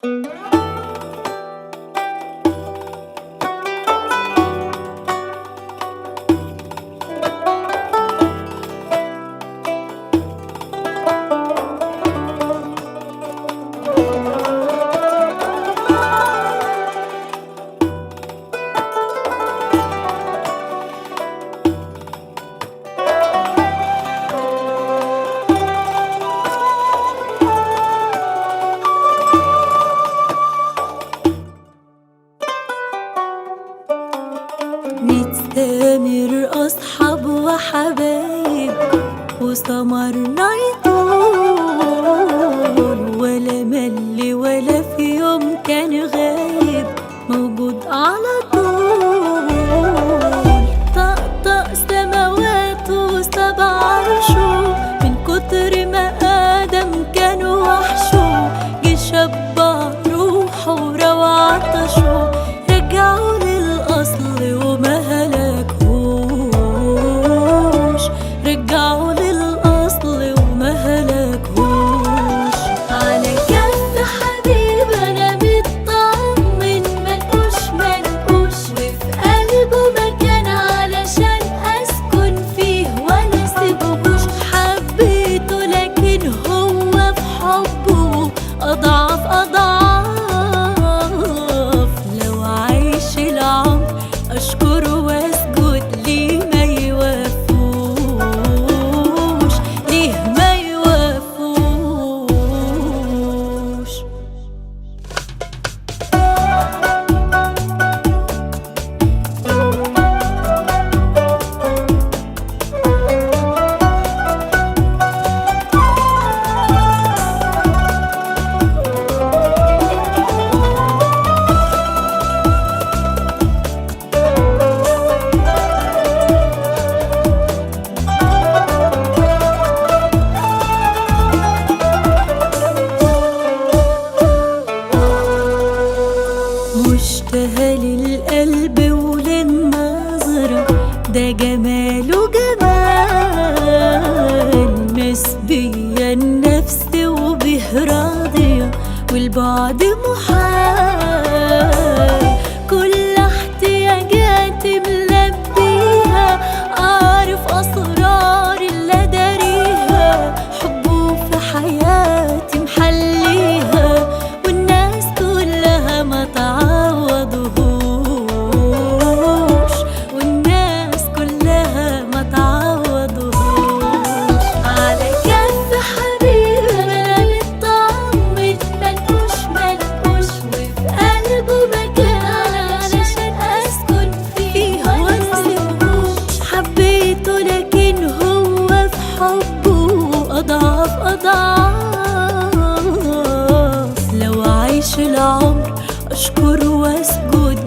نتسامر أصحاب وحبايب وسمرنا يطول، ولا مل ولا في يوم كان غايب، موجود على طول. طقطق سماوات وسبع عرشه، من كتر ما آدم كان وحشه، جه شبع روحه وروى عطشه، رجعوا للأصل وما هلكهوش، رجعوا للأصل وما هلكهوش. على كف حبيب أنا مطمن، منقوش وفي قلبه مكان علشان أسكن فيه ولا سيبهوش. حبيته لكن هو في حبه أضعف أضعاف، لو عايش العمر أشكره وأسجد ليه ما يوفوش، ليه ما يوفوش. مشتهى للقلب وللنظرة، ده جماله جمال مسبية النفس وبه راضية، والبعد محال. كل احتياجاتي ملبيها، أعرف أسرار اللي داريها، حبه في حياتي محليها، والناس كلها ما تعوضهوش، والناس كلها ما تعوضهوش. على كف حبيب أنا مطمن، منقوش وفي قلبه مكان علشان أسكن فيه ولا سيبهوش. حبيته لكن هو في حبه أضعف أضعاف، لو عايش العمر أشكر وأسجد